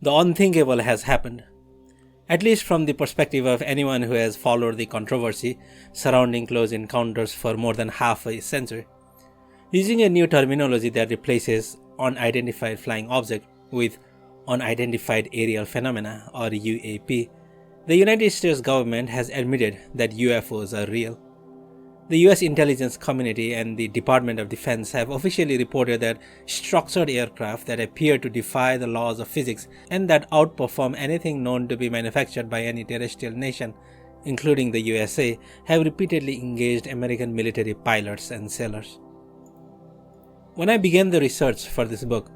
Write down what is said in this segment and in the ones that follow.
The unthinkable has happened. At least from the perspective of anyone who has followed the controversy surrounding close encounters for more than half a century. Using a new terminology that replaces unidentified flying object with unidentified aerial phenomena or UAP, the United States government has admitted that UFOs are real. The US intelligence community and the Department of Defense have officially reported that structured aircraft that appear to defy the laws of physics and that outperform anything known to be manufactured by any terrestrial nation, including the USA, have repeatedly engaged American military pilots and sailors. When I began the research for this book,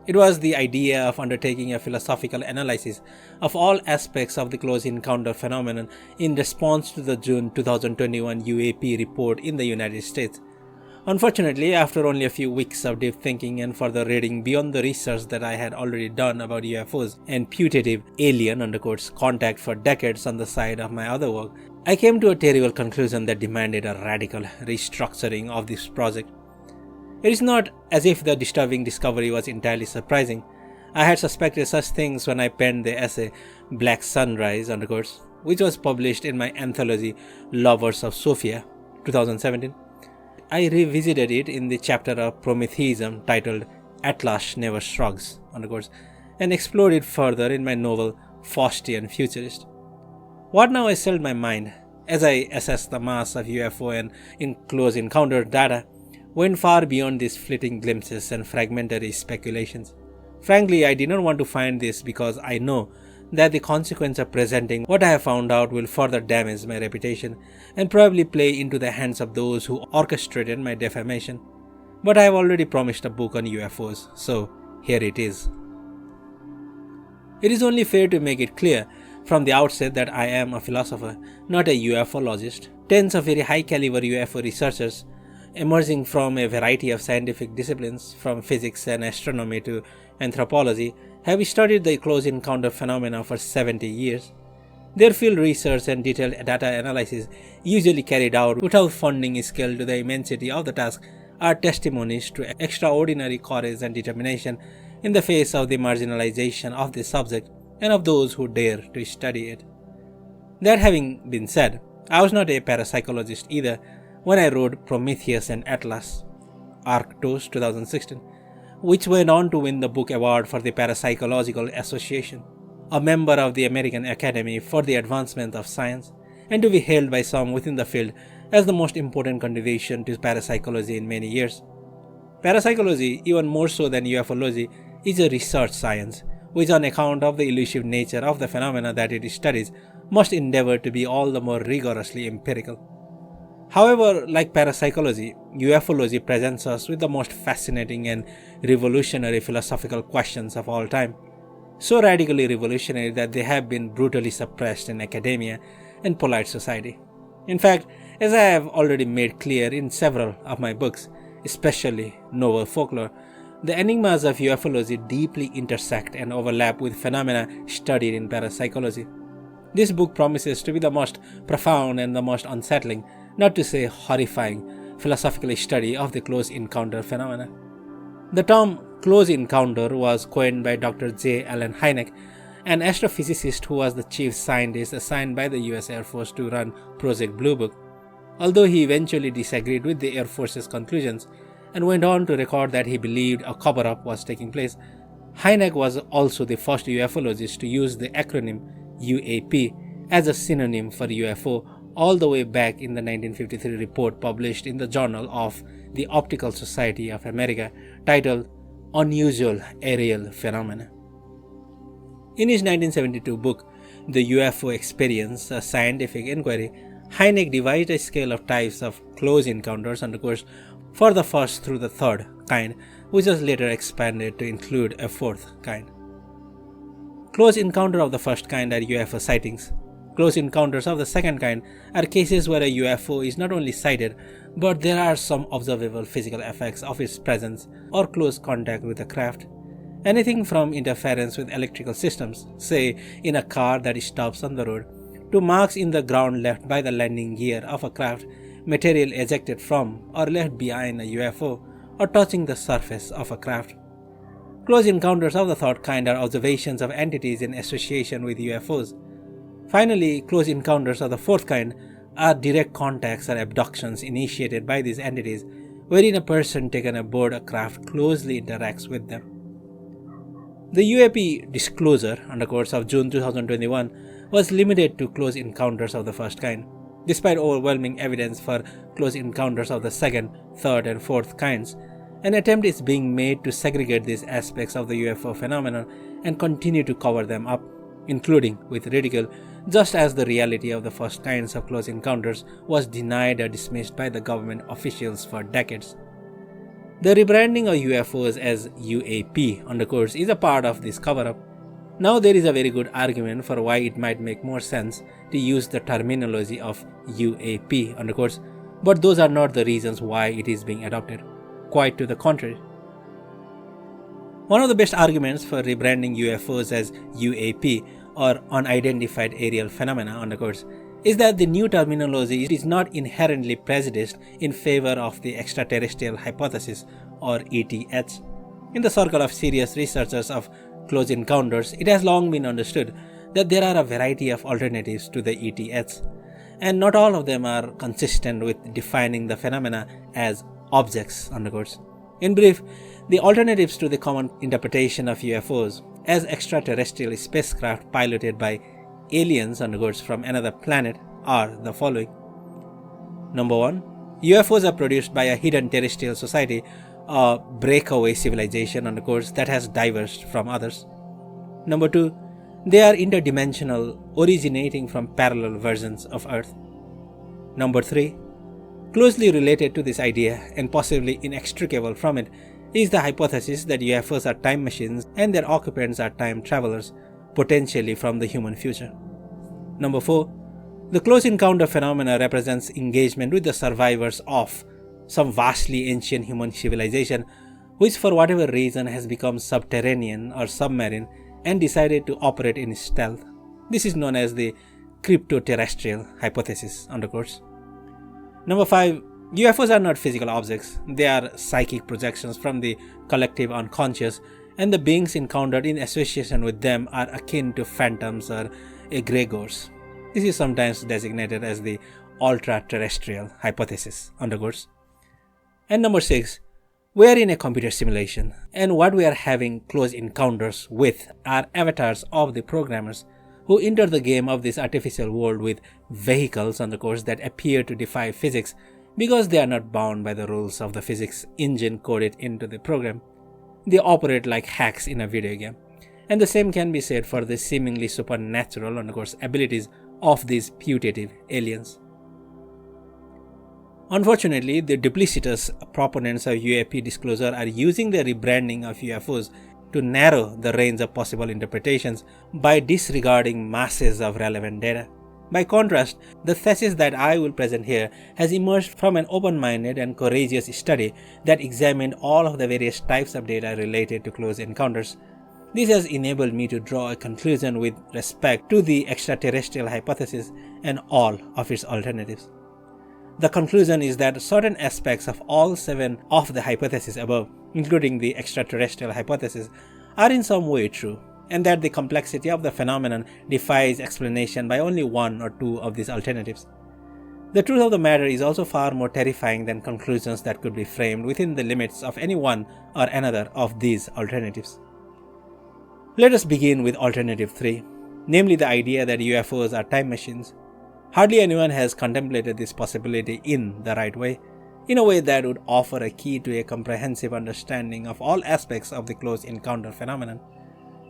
it was the idea of undertaking a philosophical analysis of all aspects of the close encounter phenomenon in response to the June 2021 UAP report in the United States. Unfortunately, after only a few weeks of deep thinking and further reading beyond the research that I had already done about UFOs and putative alien contact for decades on the side of my other work, I came to a terrible conclusion that demanded a radical restructuring of this project. It is not as if the disturbing discovery was entirely surprising. I had suspected such things when I penned the essay Black Sunrise, which was published in my anthology Lovers of Sophia, 2017. I revisited it in the chapter of Prometheism titled Atlas Never Shrugs, and explored it further in my novel Faustian Futurist. What now assailed my mind as I assessed the mass of UFO and in close encounter data went far beyond these fleeting glimpses and fragmentary speculations. Frankly, I did not want to find this because I know that the consequence of presenting what I have found out will further damage my reputation and probably play into the hands of those who orchestrated my defamation. But I have already promised a book on UFOs, so here it is. It is only fair to make it clear from the outset that I am a philosopher, not a ufologist. Tens of very high caliber UFO researchers emerging from a variety of scientific disciplines, from physics and astronomy to anthropology, have studied the close encounter phenomena for 70 years. Their field research and detailed data analysis, usually carried out without funding scale to the immensity of the task, are testimonies to extraordinary courage and determination in the face of the marginalization of the subject and of those who dare to study it. That having been said, I was not a parapsychologist either when I wrote Prometheus and Atlas, Arctos 2016, which went on to win the book award for the Parapsychological Association, a member of the American Academy for the Advancement of Science, and to be hailed by some within the field as the most important contribution to parapsychology in many years. Parapsychology, even more so than ufology, is a research science, which on account of the elusive nature of the phenomena that it studies, must endeavor to be all the more rigorously empirical. However, like parapsychology, ufology presents us with the most fascinating and revolutionary philosophical questions of all time, so radically revolutionary that they have been brutally suppressed in academia and polite society. In fact, as I have already made clear in several of my books, especially Novel Folklore, the enigmas of ufology deeply intersect and overlap with phenomena studied in parapsychology. This book promises to be the most profound and the most unsettling, not to say horrifying, philosophical study of the close encounter phenomena. The term close encounter was coined by Dr. J. Allen Hynek, an astrophysicist who was the chief scientist assigned by the US Air Force to run Project Blue Book. Although he eventually disagreed with the Air Force's conclusions and went on to record that he believed a cover-up was taking place, Hynek was also the first ufologist to use the acronym UAP as a synonym for UFO all the way back in the 1953 report published in the Journal of the Optical Society of America titled Unusual Aerial Phenomena. In his 1972 book, The UFO Experience, a Scientific Inquiry, Hynek devised a scale of types of close encounters for the first through the third kind, which was later expanded to include a fourth kind. Close encounter of the first kind are UFO sightings. Close encounters of the second kind are cases where a UFO is not only sighted, but there are some observable physical effects of its presence or close contact with the craft. Anything from interference with electrical systems, say in a car that stops on the road, to marks in the ground left by the landing gear of a craft, material ejected from or left behind a UFO, or touching the surface of a craft. Close encounters of the third kind are observations of entities in association with UFOs. Finally, close encounters of the fourth kind are direct contacts or abductions initiated by these entities, wherein a person taken aboard a craft closely interacts with them. The UAP disclosure on the course of June 2021 was limited to close encounters of the first kind, despite overwhelming evidence for close encounters of the second, third, and fourth kinds. An attempt is being made to segregate these aspects of the UFO phenomenon and continue to cover them up, including with ridicule, just as the reality of the first kinds of close encounters was denied or dismissed by the government officials for decades. The rebranding of UFOs as UAP on the course is a part of this cover-up. Now there is a very good argument for why it might make more sense to use the terminology of UAP on the course, but those are not the reasons why it is being adopted. Quite to the contrary. One of the best arguments for rebranding UFOs as UAP or unidentified aerial phenomena on the course is that the new terminology is not inherently prejudiced in favor of the extraterrestrial hypothesis or ETH. In the circle of serious researchers of close encounters, it has long been understood that there are a variety of alternatives to the ETH, and not all of them are consistent with defining the phenomena as objects on the course. In brief, the alternatives to the common interpretation of UFOs as extraterrestrial spacecraft piloted by aliens on the course from another planet are the following. Number 1. UFOs are produced by a hidden terrestrial society, a breakaway civilization on the course that has diverged from others. Number 2. They are interdimensional, originating from parallel versions of Earth. Number 3. Closely related to this idea, and possibly inextricable from it, is the hypothesis that UFOs are time machines and their occupants are time travelers, potentially from the human future. Number 4. The close encounter phenomena represents engagement with the survivors of some vastly ancient human civilization, which for whatever reason has become subterranean or submarine and decided to operate in stealth. This is known as the crypto-terrestrial hypothesis on the course. Number 5. UFOs are not physical objects. They are psychic projections from the collective unconscious, and the beings encountered in association with them are akin to phantoms or egregores. This is sometimes designated as the ultra-terrestrial hypothesis on the course. And number 6. We are in a computer simulation, and what we are having close encounters with are avatars of the programmers who enter the game of this artificial world with vehicles on the course that appear to defy physics because they are not bound by the rules of the physics engine coded into the program. They operate like hacks in a video game. And the same can be said for the seemingly supernatural on the course abilities of these putative aliens. Unfortunately, the duplicitous proponents of UAP disclosure are using the rebranding of UFOs to narrow the range of possible interpretations by disregarding masses of relevant data. By contrast, the thesis that I will present here has emerged from an open-minded and courageous study that examined all of the various types of data related to close encounters. This has enabled me to draw a conclusion with respect to the extraterrestrial hypothesis and all of its alternatives. The conclusion is that certain aspects of all 7 of the hypotheses above, including the extraterrestrial hypothesis, are in some way true, and that the complexity of the phenomenon defies explanation by only 1 or 2 of these alternatives. The truth of the matter is also far more terrifying than conclusions that could be framed within the limits of any one or another of these alternatives. Let us begin with alternative 3, namely the idea that UFOs are time machines. Hardly anyone has contemplated this possibility in the right way, in a way that would offer a key to a comprehensive understanding of all aspects of the close encounter phenomenon.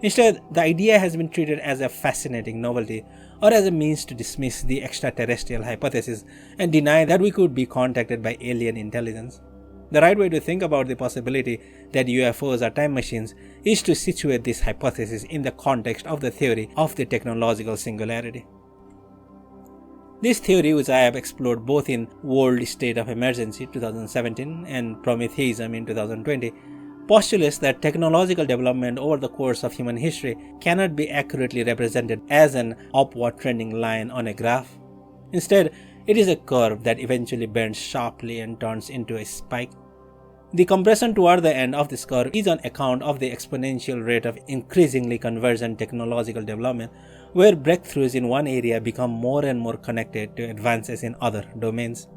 Instead, the idea has been treated as a fascinating novelty or as a means to dismiss the extraterrestrial hypothesis and deny that we could be contacted by alien intelligence. The right way to think about the possibility that UFOs are time machines is to situate this hypothesis in the context of the theory of the technological singularity. This theory, which I have explored both in World State of Emergency 2017 and Prometheism in 2020, postulates that technological development over the course of human history cannot be accurately represented as an upward trending line on a graph. Instead, it is a curve that eventually bends sharply and turns into a spike. The compression toward the end of this curve is on account of the exponential rate of increasingly convergent technological development, where breakthroughs in one area become more and more connected to advances in other domains.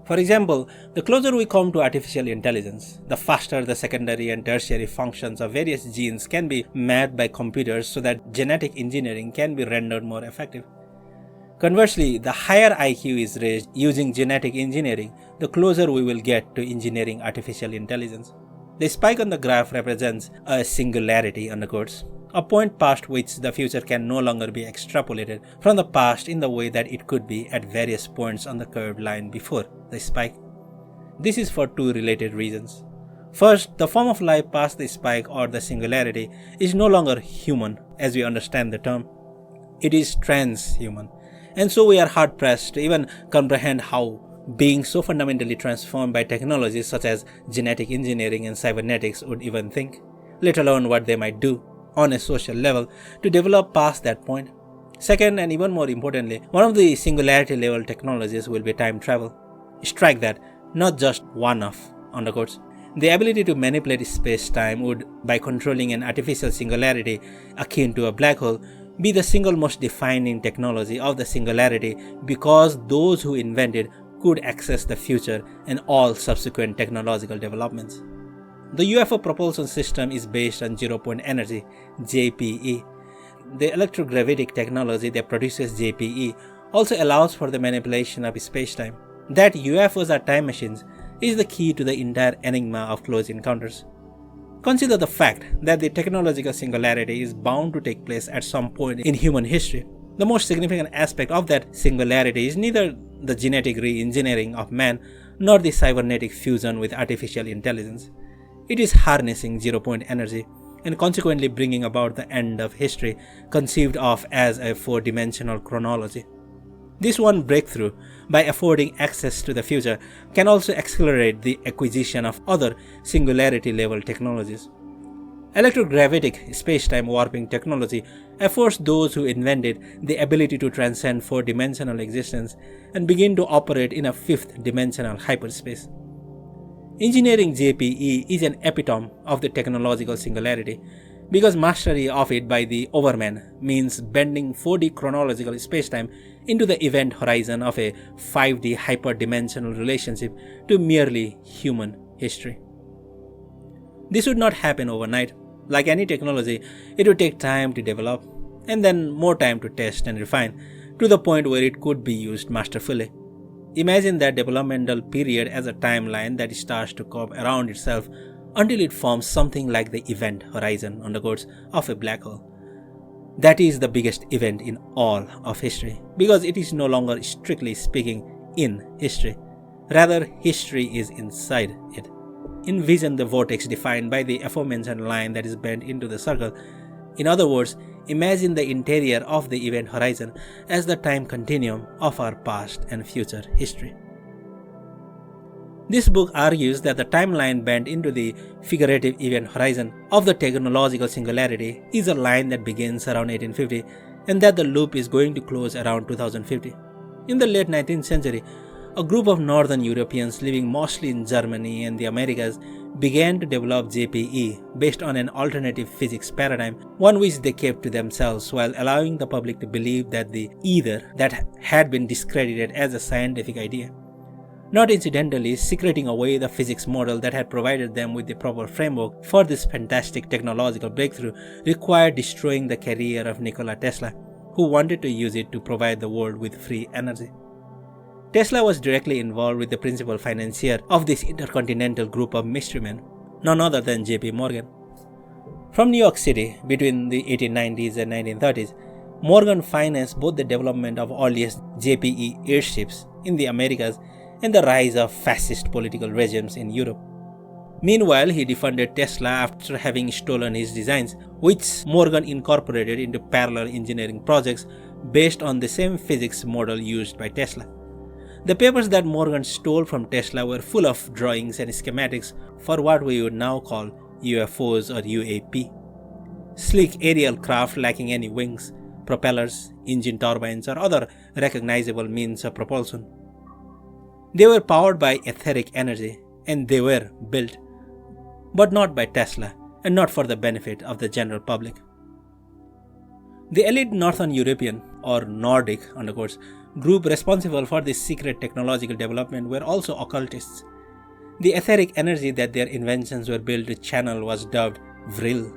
For example, the closer we come to artificial intelligence, the faster the secondary and tertiary functions of various genes can be mapped by computers so that genetic engineering can be rendered more effective. Conversely, the higher IQ is raised using genetic engineering, the closer we will get to engineering artificial intelligence. The spike on the graph represents a singularity, a point past which the future can no longer be extrapolated from the past in the way that it could be at various points on the curved line before the spike. This is for two related reasons. First, the form of life past the spike or the singularity is no longer human as we understand the term. It is transhuman. And so we are hard-pressed to even comprehend how beings so fundamentally transformed by technologies such as genetic engineering and cybernetics would even think, let alone what they might do on a social level to develop past that point. Second, and even more importantly, one of the singularity level technologies will be time travel. Strike that, not just one of, The ability to manipulate space-time would, by controlling an artificial singularity akin to a black hole, be the single most defining technology of the singularity because those who invented could access the future and all subsequent technological developments. The UFO propulsion system is based on zero-point energy, JPE. The electrogravitic technology that produces JPE also allows for the manipulation of space-time. That UFOs are time machines is the key to the entire enigma of close encounters. Consider the fact that the technological singularity is bound to take place at some point in human history. The most significant aspect of that singularity is neither the genetic re-engineering of man nor the cybernetic fusion with artificial intelligence. It is harnessing zero-point energy and consequently bringing about the end of history conceived of as a four-dimensional chronology. This one breakthrough, by affording access to the future, can also accelerate the acquisition of other singularity-level technologies. Electrogravitic space-time warping technology affords those who invented the ability to transcend four-dimensional existence and begin to operate in a fifth-dimensional hyperspace. Engineering JPE is an epitome of the technological singularity, because mastery of it by the overman means bending 4D chronological spacetime into the event horizon of a 5D hyperdimensional relationship to merely human history. This would not happen overnight. Like any technology, it would take time to develop and then more time to test and refine to the point where it could be used masterfully. Imagine that developmental period as a timeline that starts to curve around itself until it forms something like the event horizon of a black hole. That is the biggest event in all of history, because it is no longer strictly speaking in history. Rather, history is inside it. Envision the vortex defined by the aforementioned line that is bent into the circle. In other words, imagine the interior of the event horizon as the time continuum of our past and future history. This book argues that the timeline bent into the figurative event horizon of the technological singularity is a line that begins around 1850 and that the loop is going to close around 2050. In the late 19th century, a group of northern Europeans living mostly in Germany and the Americas began to develop JPE based on an alternative physics paradigm, one which they kept to themselves while allowing the public to believe that the Aether that had been discredited as a scientific idea. Not incidentally, secreting away the physics model that had provided them with the proper framework for this fantastic technological breakthrough required destroying the career of Nikola Tesla, who wanted to use it to provide the world with free energy. Tesla was directly involved with the principal financier of this intercontinental group of mystery men, none other than J.P. Morgan. From New York City, between the 1890s and 1930s, Morgan financed both the development of earliest JPE airships in the Americas and the rise of fascist political regimes in Europe. Meanwhile, he defunded Tesla after having stolen his designs, which Morgan incorporated into parallel engineering projects based on the same physics model used by Tesla. The papers that Morgan stole from Tesla were full of drawings and schematics for what we would now call UFOs or UAP. Sleek aerial craft lacking any wings, propellers, engine turbines, or other recognizable means of propulsion. They were powered by etheric energy, and they were built, but not by Tesla and not for the benefit of the general public. The elite Northern European or Nordic group responsible for this secret technological development were also occultists. The etheric energy that their inventions were built to channel was dubbed Vril,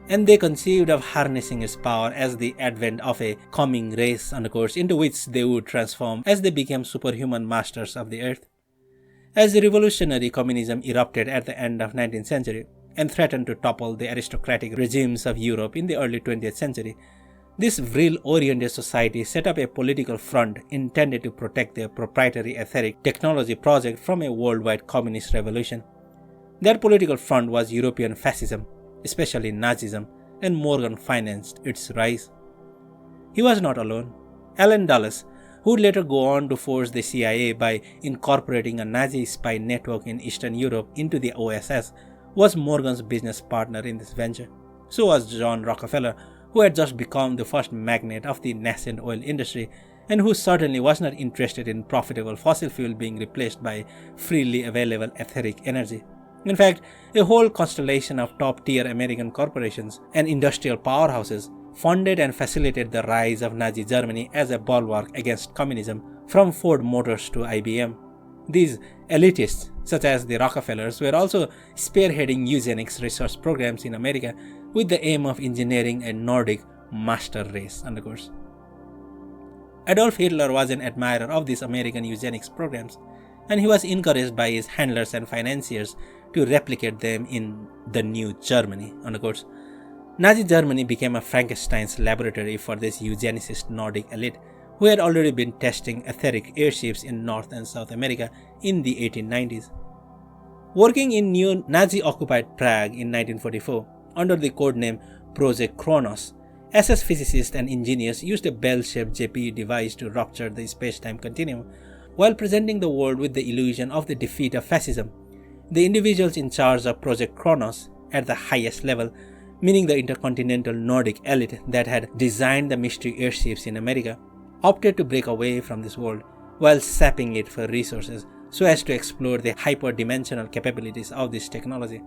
and they conceived of harnessing its power as the advent of a coming race, into which they would transform as they became superhuman masters of the earth. As the revolutionary communism erupted at the end of 19th century and threatened to topple the aristocratic regimes of Europe in the early 20th century, this Vril-oriented society set up a political front intended to protect their proprietary etheric technology project from a worldwide communist revolution. Their political front was European fascism, especially Nazism, and Morgan financed its rise. He was not alone. Allen Dulles, who would later go on to force the CIA by incorporating a Nazi spy network in Eastern Europe into the OSS, was Morgan's business partner in this venture. So was John Rockefeller, who had just become the first magnate of the nascent oil industry and who certainly was not interested in profitable fossil fuel being replaced by freely available etheric energy. In fact, a whole constellation of top-tier American corporations and industrial powerhouses funded and facilitated the rise of Nazi Germany as a bulwark against communism, from Ford Motors to IBM. These elitists, such as the Rockefellers, were also spearheading eugenics research programs in America with the aim of engineering a Nordic master race. Adolf Hitler was an admirer of these American eugenics programs, and he was encouraged by his handlers and financiers to replicate them in the new Germany. Nazi Germany became a Frankenstein's laboratory for this eugenicist Nordic elite, who had already been testing etheric airships in North and South America in the 1890s. Working in new Nazi-occupied Prague in 1944, under the codename Project Kronos, SS physicists and engineers used a bell-shaped JPU device to rupture the space-time continuum, while presenting the world with the illusion of the defeat of fascism. The individuals in charge of Project Kronos, at the highest level, meaning the intercontinental Nordic elite that had designed the mystery airships in America, opted to break away from this world while sapping it for resources so as to explore the hyperdimensional capabilities of this technology.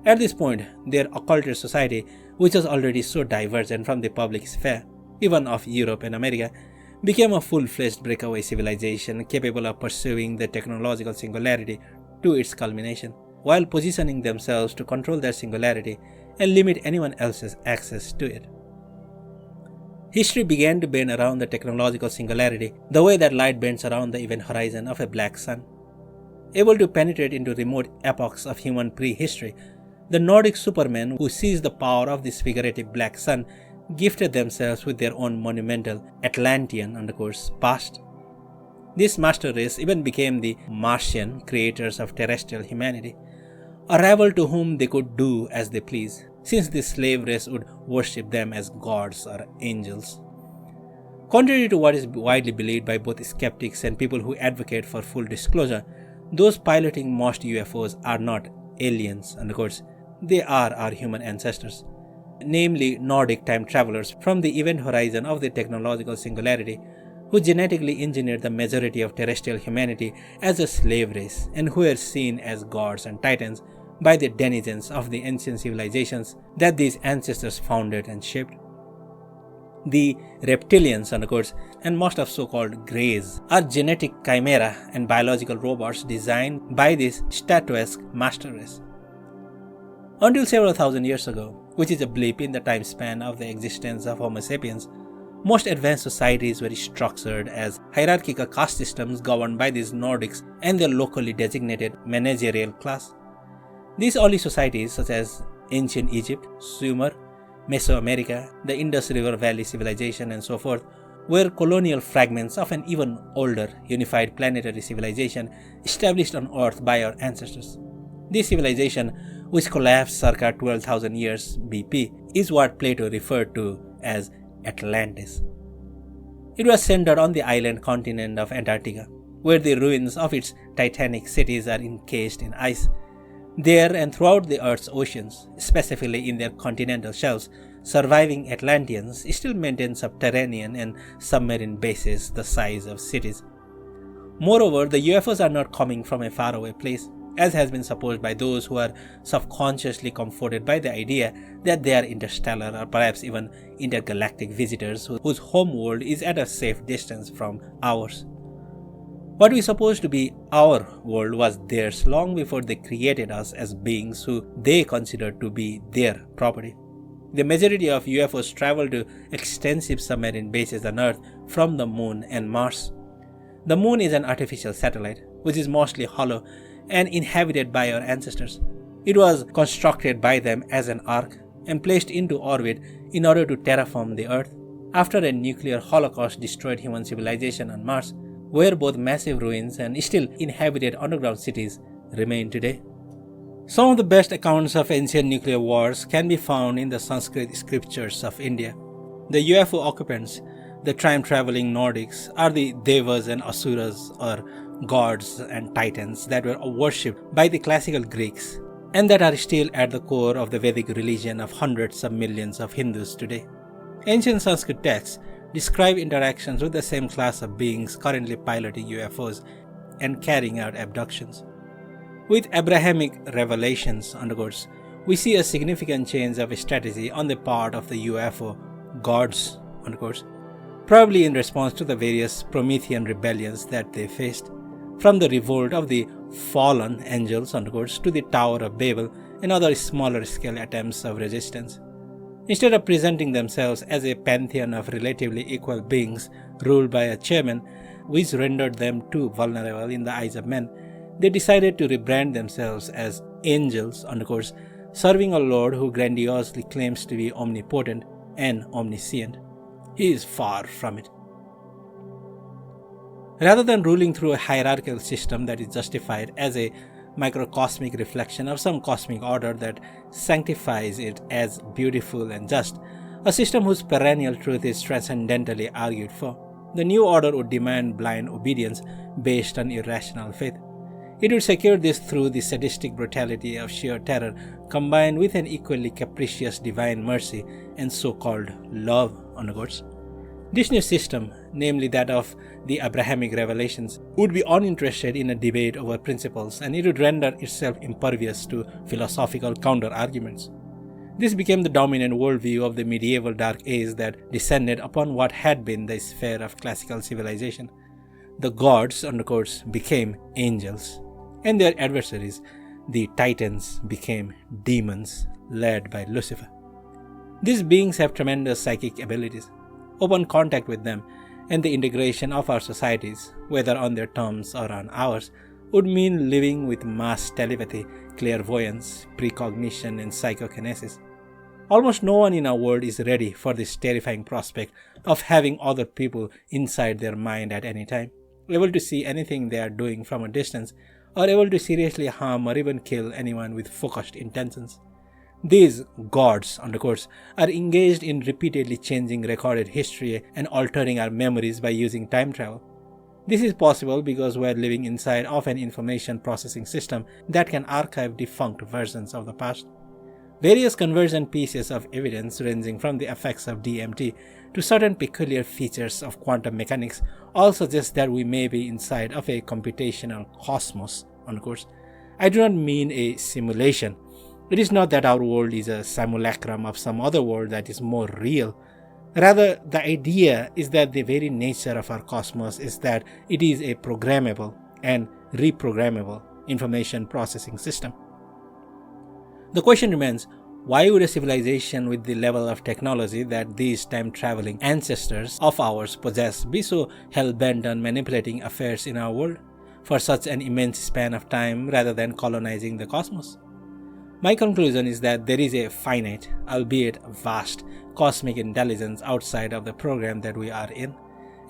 At this point, their occultist society, which was already so divergent from the public sphere, even of Europe and America, became a full-fledged breakaway civilization capable of pursuing the technological singularity to its culmination, while positioning themselves to control their singularity and limit anyone else's access to it. History began to bend around the technological singularity the way that light bends around the event horizon of a black sun. Able to penetrate into remote epochs of human prehistory, the Nordic supermen who seized the power of this figurative black sun gifted themselves with their own monumental Atlantean past. This master race even became the Martian creators of terrestrial humanity, a rabble to whom they could do as they please, since the slave race would worship them as gods or angels. Contrary to what is widely believed by both skeptics and people who advocate for full disclosure, those piloting most UFOs are not aliens, they are our human ancestors, namely Nordic time travelers from the event horizon of the technological singularity, who genetically engineered the majority of terrestrial humanity as a slave race and who are seen as gods and titans by the denizens of the ancient civilizations that these ancestors founded and shaped. The reptilians, and most of so-called greys are genetic chimera and biological robots designed by this statuesque master race. Until several thousand years ago, which is a blip in the time span of the existence of Homo sapiens, most advanced societies were structured as hierarchical caste systems governed by these Nordics and their locally designated managerial class. These early societies, such as ancient Egypt, Sumer, Mesoamerica, the Indus River Valley civilization, and so forth, were colonial fragments of an even older, unified planetary civilization established on Earth by our ancestors. This civilization, which collapsed circa 12,000 years BP, is what Plato referred to as Atlantis. It was centered on the island continent of Antarctica, where the ruins of its titanic cities are encased in ice. There and throughout the Earth's oceans, specifically in their continental shelves, surviving Atlanteans still maintain subterranean and submarine bases the size of cities. Moreover, the UFOs are not coming from a faraway place. as has been supposed by those who are subconsciously comforted by the idea that they are interstellar or perhaps even intergalactic visitors whose home world is at a safe distance from ours. What we suppose to be our world was theirs long before they created us as beings who they considered to be their property. The majority of UFOs travel to extensive submarine bases on Earth from the Moon and Mars. The Moon is an artificial satellite, which is mostly hollow and inhabited by our ancestors. It was constructed by them as an ark and placed into orbit in order to terraform the Earth after a nuclear holocaust destroyed human civilization on Mars, where both massive ruins and still inhabited underground cities remain today. Some of the best accounts of ancient nuclear wars can be found in the Sanskrit scriptures of India. The UFO occupants, the time-traveling Nordics, are the Devas and Asuras, or gods and titans that were worshipped by the classical Greeks and that are still at the core of the Vedic religion of hundreds of millions of Hindus today. Ancient Sanskrit texts describe interactions with the same class of beings currently piloting UFOs and carrying out abductions. With Abrahamic revelations, we see a significant change of strategy on the part of the UFO gods, probably in response to the various Promethean rebellions that they faced, from the revolt of the fallen angels, to the Tower of Babel and other smaller scale attempts of resistance. Instead of presenting themselves as a pantheon of relatively equal beings ruled by a chairman, which rendered them too vulnerable in the eyes of men, they decided to rebrand themselves as angels, serving a Lord who grandiosely claims to be omnipotent and omniscient. He is far from it. Rather than ruling through a hierarchical system that is justified as a microcosmic reflection of some cosmic order that sanctifies it as beautiful and just, a system whose perennial truth is transcendently argued for, the new order would demand blind obedience based on irrational faith. It would secure this through the sadistic brutality of sheer terror combined with an equally capricious divine mercy and so-called love. This new system, namely that of the Abrahamic revelations, would be uninterested in a debate over principles, and it would render itself impervious to philosophical counter-arguments. This became the dominant worldview of the medieval Dark Age that descended upon what had been the sphere of classical civilization. The gods, became angels, and their adversaries, the titans, became demons led by Lucifer. These beings have tremendous psychic abilities. Open contact with them and the integration of our societies, whether on their terms or on ours, would mean living with mass telepathy, clairvoyance, precognition, and psychokinesis. Almost no one in our world is ready for this terrifying prospect of having other people inside their mind at any time, able to see anything they are doing from a distance, or able to seriously harm or even kill anyone with focused intentions. These gods, are engaged in repeatedly changing recorded history and altering our memories by using time travel. This is possible because we are living inside of an information processing system that can archive defunct versions of the past. Various convergent pieces of evidence ranging from the effects of DMT to certain peculiar features of quantum mechanics all suggest that we may be inside of a computational cosmos. I do not mean a simulation. It is not that our world is a simulacrum of some other world that is more real. Rather, the idea is that the very nature of our cosmos is that it is a programmable and reprogrammable information processing system. The question remains, why would a civilization with the level of technology that these time-traveling ancestors of ours possess be so hell-bent on manipulating affairs in our world for such an immense span of time rather than colonizing the cosmos? My conclusion is that there is a finite, albeit vast, cosmic intelligence outside of the program that we are in,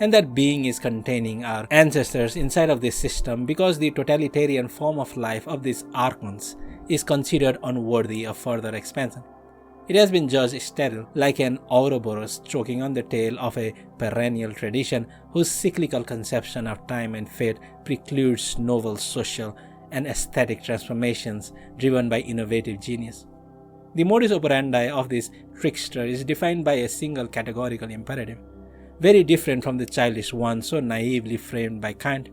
and that being is containing our ancestors inside of this system because the totalitarian form of life of these archons is considered unworthy of further expansion. It has been judged sterile, like an Ouroboros choking on the tail of a perennial tradition whose cyclical conception of time and fate precludes novel social and aesthetic transformations driven by innovative genius. The modus operandi of this trickster is defined by a single categorical imperative, very different from the childish one so naively framed by Kant.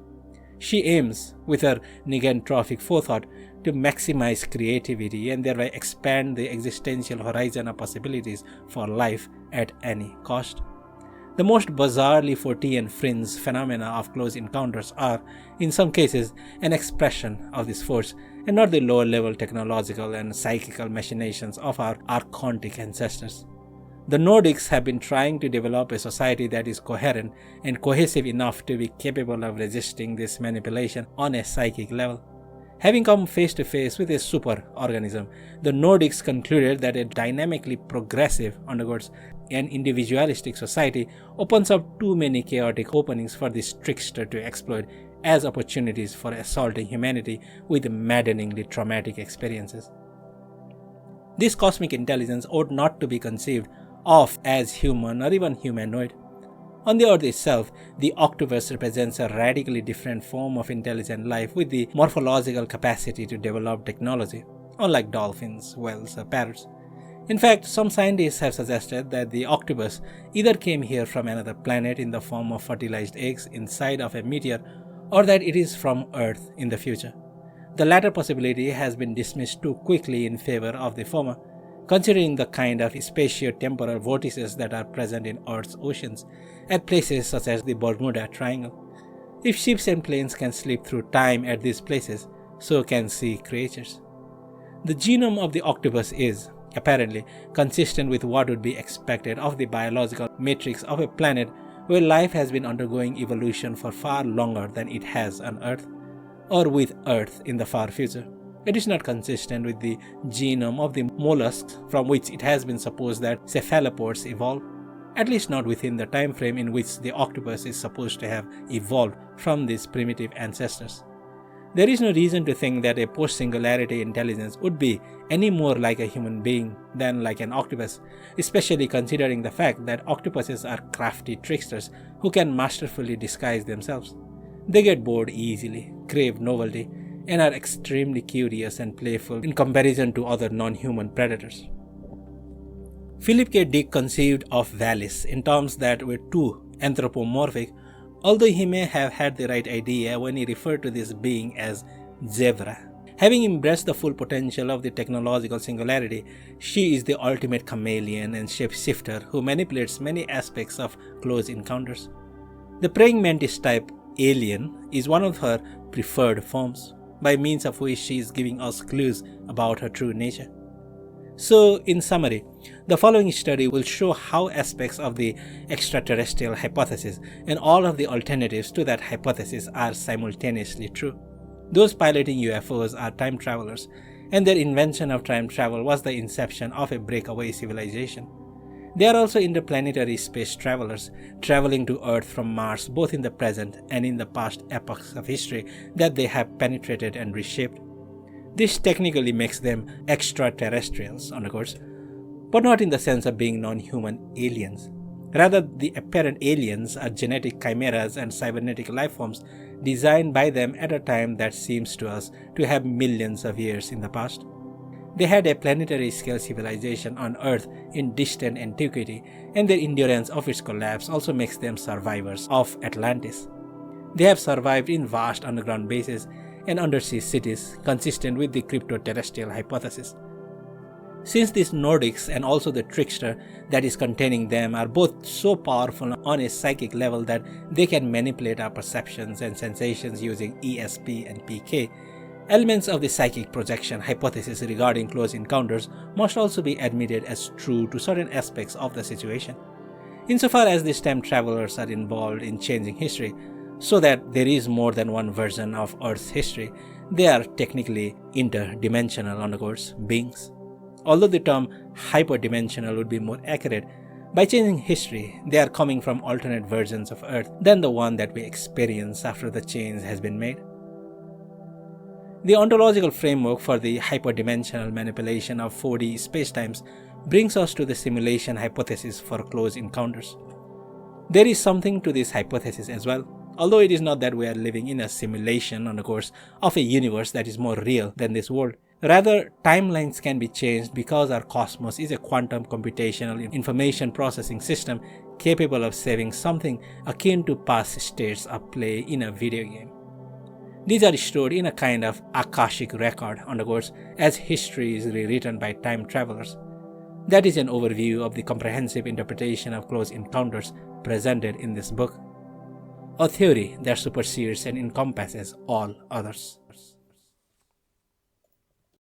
She aims, with her negantrophic forethought, to maximize creativity and thereby expand the existential horizon of possibilities for life at any cost. The most bizarrely Fortean fringe phenomena of close encounters are, in some cases, an expression of this force, and not the lower-level technological and psychical machinations of our archontic ancestors. The Nordics have been trying to develop a society that is coherent and cohesive enough to be capable of resisting this manipulation on a psychic level. Having come face to face with a superorganism, the Nordics concluded that a dynamically progressive, and individualistic society opens up too many chaotic openings for this trickster to exploit as opportunities for assaulting humanity with maddeningly traumatic experiences. This cosmic intelligence ought not to be conceived of as human or even humanoid. On the Earth itself, the octopus represents a radically different form of intelligent life with the morphological capacity to develop technology, unlike dolphins, whales, or parrots. In fact, some scientists have suggested that the octopus either came here from another planet in the form of fertilized eggs inside of a meteor, or that it is from Earth in the future. The latter possibility has been dismissed too quickly in favor of the former, considering the kind of spatio-temporal vortices that are present in Earth's oceans at places such as the Bermuda Triangle. If ships and planes can slip through time at these places, so can sea creatures. The genome of the octopus is, apparently, consistent with what would be expected of the biological matrix of a planet where life has been undergoing evolution for far longer than it has on Earth, or with Earth in the far future. It is not consistent with the genome of the mollusks from which it has been supposed that cephalopods evolved, at least not within the time frame in which the octopus is supposed to have evolved from these primitive ancestors. There is no reason to think that a post-singularity intelligence would be any more like a human being than like an octopus, especially considering the fact that octopuses are crafty tricksters who can masterfully disguise themselves. They get bored easily, crave novelty, and are extremely curious and playful in comparison to other non-human predators. Philip K. Dick conceived of Valis in terms that were too anthropomorphic, although he may have had the right idea when he referred to this being as Zebra. Having embraced the full potential of the technological singularity, she is the ultimate chameleon and shapeshifter who manipulates many aspects of close encounters. The praying mantis type alien is one of her preferred forms, by means of which she is giving us clues about her true nature. So, in summary, the following study will show how aspects of the extraterrestrial hypothesis and all of the alternatives to that hypothesis are simultaneously true. Those piloting UFOs are time travelers, and their invention of time travel was the inception of a breakaway civilization. They are also interplanetary space travelers, traveling to Earth from Mars both in the present and in the past epochs of history that they have penetrated and reshaped. This technically makes them extraterrestrials, but not in the sense of being non-human aliens. Rather, the apparent aliens are genetic chimeras and cybernetic life forms designed by them at a time that seems to us to have millions of years in the past. They had a planetary scale civilization on Earth in distant antiquity, and their endurance of its collapse also makes them survivors of Atlantis. They have survived in vast underground bases and undersea cities, consistent with the crypto-terrestrial hypothesis. Since these Nordics and also the trickster that is containing them are both so powerful on a psychic level that they can manipulate our perceptions and sensations using ESP and PK, elements of the psychic projection hypothesis regarding close encounters must also be admitted as true to certain aspects of the situation. Insofar as these time travelers are involved in changing history, so that there is more than one version of Earth's history, they are technically interdimensional beings. Although the term hyperdimensional would be more accurate, by changing history, they are coming from alternate versions of Earth than the one that we experience after the change has been made. The ontological framework for the hyperdimensional manipulation of 4D spacetimes brings us to the simulation hypothesis for close encounters. There is something to this hypothesis as well, although it is not that we are living in a simulation of a universe that is more real than this world. Rather, timelines can be changed because our cosmos is a quantum computational information processing system capable of saving something akin to past states of play in a video game. These are stored in a kind of Akashic record, undergoes, as history is rewritten by time travelers. That is an overview of the comprehensive interpretation of close encounters presented in this book, a theory that supersedes and encompasses all others.